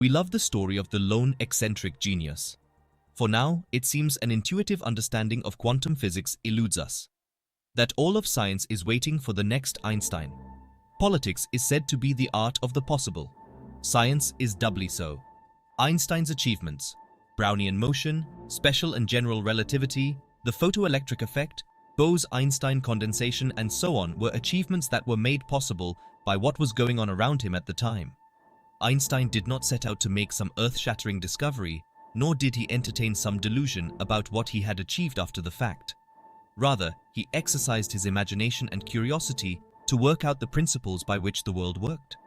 We love the story of the lone eccentric genius. For now, it seems an intuitive understanding of quantum physics eludes us. That all of science is waiting for the next Einstein. Politics is said to be the art of the possible. Science is doubly so. Einstein's achievements, Brownian motion, special and general relativity, the photoelectric effect, Bose-Einstein condensation, and so on were achievements that were made possible by what was going on around him at the time. Einstein did not set out to make some earth-shattering discovery, nor did he entertain some delusion about what he had achieved after the fact. Rather, he exercised his imagination and curiosity to work out the principles by which the world worked.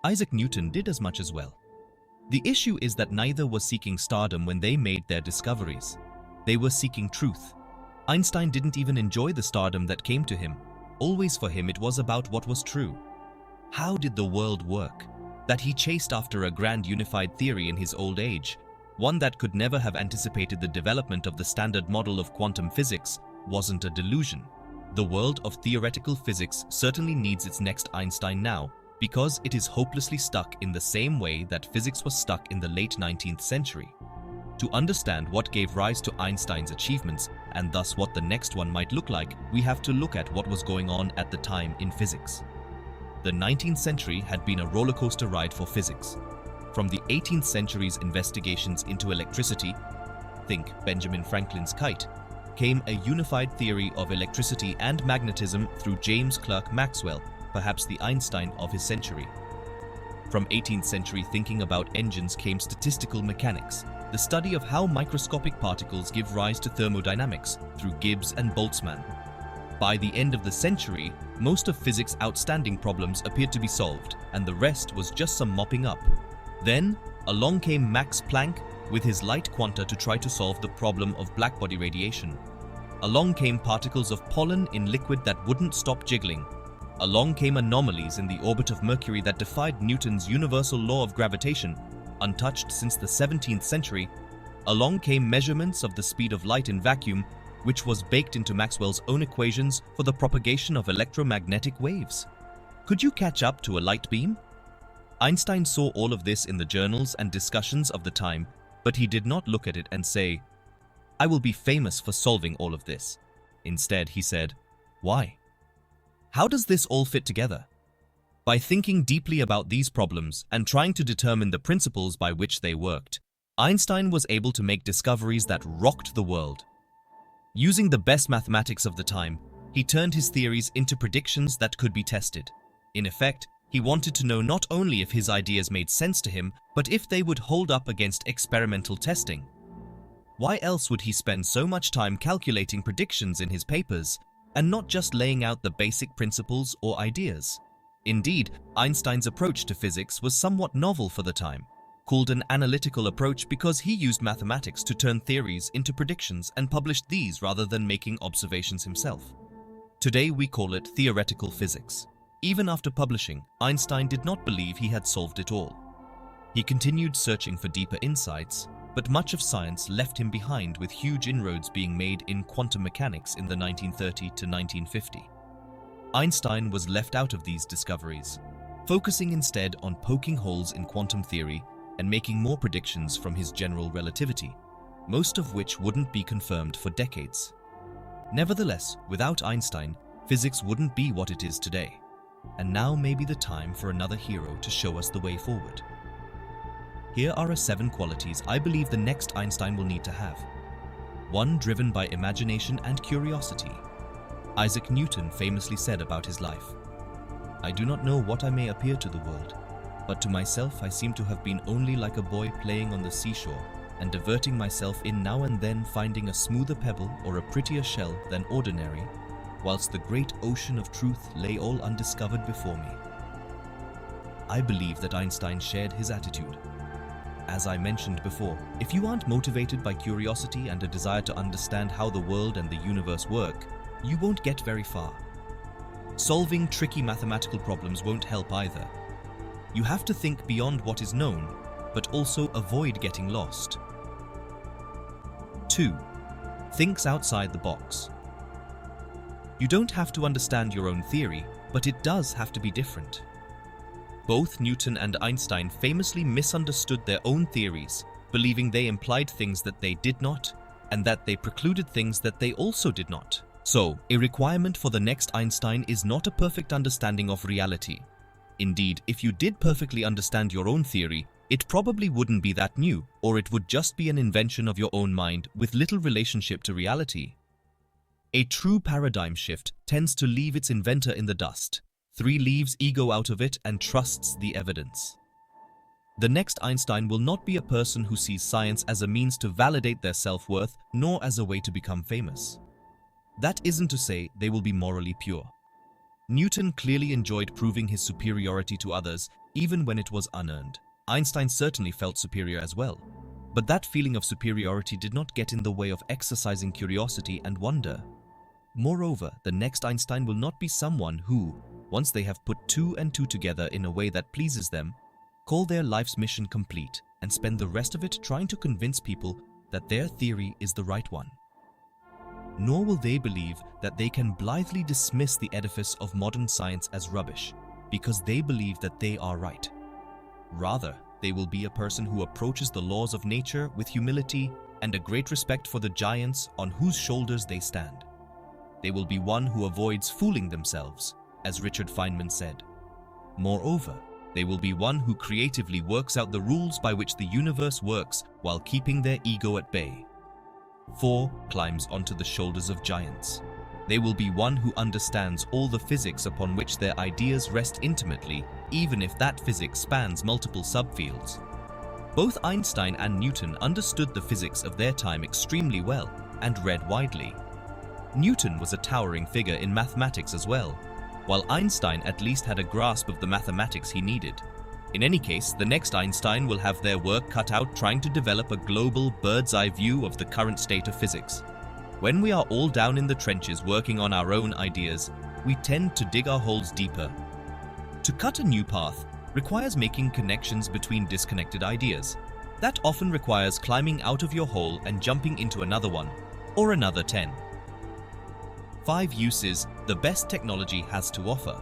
Isaac Newton did as much as well. The issue is that neither was seeking stardom when they made their discoveries. They were seeking truth. Einstein didn't even enjoy the stardom that came to him. Always for him it was about what was true. How did the world work? That he chased after a grand unified theory in his old age, one that could never have anticipated the development of the standard model of quantum physics, wasn't a delusion. The world of theoretical physics certainly needs its next Einstein now, because it is hopelessly stuck in the same way that physics was stuck in the late 19th century. To understand what gave rise to Einstein's achievements, and thus what the next one might look like, we have to look at what was going on at the time in physics. The 19th century had been a rollercoaster ride for physics. From the 18th century's investigations into electricity, think Benjamin Franklin's kite, came a unified theory of electricity and magnetism through James Clerk Maxwell, perhaps the Einstein of his century. From 18th century thinking about engines came statistical mechanics, the study of how microscopic particles give rise to thermodynamics through Gibbs and Boltzmann. By the end of the century, most of physics' outstanding problems appeared to be solved, and the rest was just some mopping up. Then, along came Max Planck with his light quanta to try to solve the problem of blackbody radiation. Along came particles of pollen in liquid that wouldn't stop jiggling. Along came anomalies in the orbit of Mercury that defied Newton's universal law of gravitation, untouched since the 17th century. Along came measurements of the speed of light in vacuum, which was baked into Maxwell's own equations for the propagation of electromagnetic waves. Could you catch up to a light beam? Einstein saw all of this in the journals and discussions of the time, but he did not look at it and say, "I will be famous for solving all of this." Instead, he said, "Why? How does this all fit together?" By thinking deeply about these problems and trying to determine the principles by which they worked, Einstein was able to make discoveries that rocked the world. Using the best mathematics of the time, he turned his theories into predictions that could be tested. In effect, he wanted to know not only if his ideas made sense to him, but if they would hold up against experimental testing. Why else would he spend so much time calculating predictions in his papers, and not just laying out the basic principles or ideas? Indeed, Einstein's approach to physics was somewhat novel for the time, called an analytical approach because he used mathematics to turn theories into predictions and published these rather than making observations himself. Today we call it theoretical physics. Even after publishing, Einstein did not believe he had solved it all. He continued searching for deeper insights, but much of science left him behind with huge inroads being made in quantum mechanics in the 1930 to 1950. Einstein was left out of these discoveries, focusing instead on poking holes in quantum theory and making more predictions from his general relativity, most of which wouldn't be confirmed for decades. Nevertheless, without Einstein, physics wouldn't be what it is today. And now may be the time for another hero to show us the way forward. Here are 7 qualities I believe the next Einstein will need to have. 1. Driven by imagination and curiosity. Isaac Newton famously said about his life, "I do not know what I may appear to the world, but to myself I seem to have been only like a boy playing on the seashore and diverting myself in now and then finding a smoother pebble or a prettier shell than ordinary, whilst the great ocean of truth lay all undiscovered before me." I believe that Einstein shared his attitude. As I mentioned before, if you aren't motivated by curiosity and a desire to understand how the world and the universe work, you won't get very far. Solving tricky mathematical problems won't help either. You have to think beyond what is known, but also avoid getting lost. 2. Thinks outside the box. You don't have to understand your own theory, but it does have to be different. Both Newton and Einstein famously misunderstood their own theories, believing they implied things that they did not, and that they precluded things that they also did not. So, a requirement for the next Einstein is not a perfect understanding of reality. Indeed, if you did perfectly understand your own theory, it probably wouldn't be that new, or it would just be an invention of your own mind with little relationship to reality. A true paradigm shift tends to leave its inventor in the dust. 3 leaves ego out of it and trusts the evidence. The next Einstein will not be a person who sees science as a means to validate their self-worth, nor as a way to become famous. That isn't to say they will be morally pure. Newton clearly enjoyed proving his superiority to others, even when it was unearned. Einstein certainly felt superior as well. But that feeling of superiority did not get in the way of exercising curiosity and wonder. Moreover, the next Einstein will not be someone who, once they have put 2 and 2 together in a way that pleases them, call their life's mission complete and spend the rest of it trying to convince people that their theory is the right one. Nor will they believe that they can blithely dismiss the edifice of modern science as rubbish because they believe that they are right. Rather, they will be a person who approaches the laws of nature with humility and a great respect for the giants on whose shoulders they stand. They will be one who avoids fooling themselves, as Richard Feynman said. Moreover, they will be one who creatively works out the rules by which the universe works while keeping their ego at bay. 4 climbs onto the shoulders of giants. They will be one who understands all the physics upon which their ideas rest intimately, even if that physics spans multiple subfields. Both Einstein and Newton understood the physics of their time extremely well and read widely. Newton was a towering figure in mathematics as well, while Einstein at least had a grasp of the mathematics he needed. In any case, the next Einstein will have their work cut out trying to develop a global bird's-eye view of the current state of physics. When we are all down in the trenches working on our own ideas, we tend to dig our holes deeper. To cut a new path requires making connections between disconnected ideas. That often requires climbing out of your hole and jumping into another one, or another 10. 5 uses the best technology has to offer.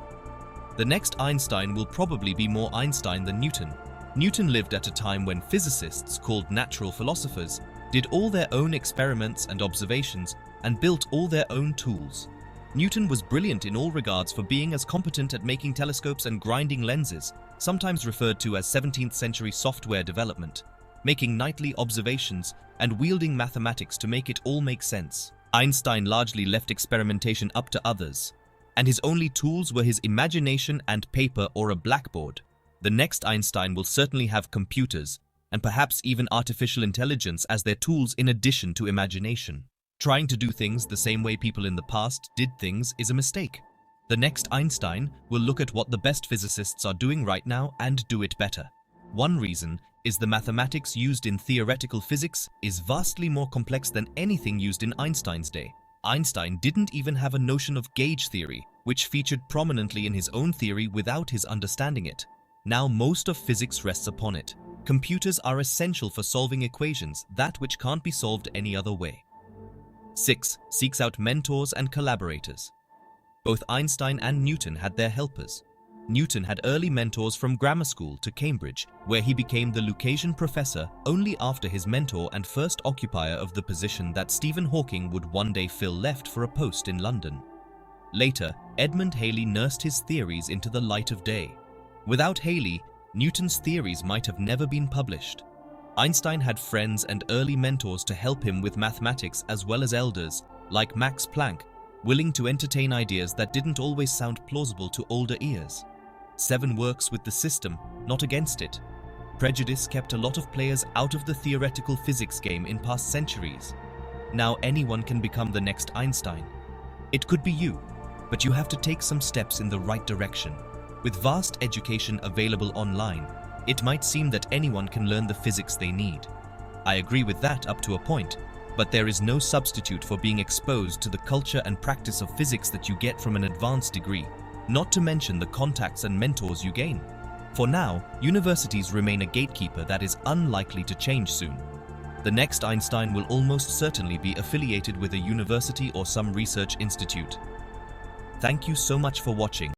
The next Einstein will probably be more Einstein than Newton. Newton lived at a time when physicists, called natural philosophers, did all their own experiments and observations and built all their own tools. Newton was brilliant in all regards for being as competent at making telescopes and grinding lenses, sometimes referred to as 17th century software development, making nightly observations and wielding mathematics to make it all make sense. Einstein largely left experimentation up to others, and his only tools were his imagination and paper or a blackboard. The next Einstein will certainly have computers, and perhaps even artificial intelligence as their tools in addition to imagination. Trying to do things the same way people in the past did things is a mistake. The next Einstein will look at what the best physicists are doing right now and do it better. One reason is the mathematics used in theoretical physics is vastly more complex than anything used in Einstein's day. Einstein didn't even have a notion of gauge theory, which featured prominently in his own theory without his understanding it. Now most of physics rests upon it. Computers are essential for solving equations, that which can't be solved any other way. 6. Seeks out mentors and collaborators. Both Einstein and Newton had their helpers. Newton had early mentors from grammar school to Cambridge, where he became the Lucasian professor only after his mentor and first occupier of the position that Stephen Hawking would one day fill left for a post in London. Later, Edmund Halley nursed his theories into the light of day. Without Halley, Newton's theories might have never been published. Einstein had friends and early mentors to help him with mathematics as well as elders, like Max Planck, willing to entertain ideas that didn't always sound plausible to older ears. 7 works with the system, not against it. Prejudice kept a lot of players out of the theoretical physics game in past centuries. Now anyone can become the next Einstein. It could be you, but you have to take some steps in the right direction. With vast education available online, it might seem that anyone can learn the physics they need. I agree with that up to a point, but there is no substitute for being exposed to the culture and practice of physics that you get from an advanced degree, not to mention the contacts and mentors you gain. For now, universities remain a gatekeeper that is unlikely to change soon. The next Einstein will almost certainly be affiliated with a university or some research institute. Thank you so much for watching.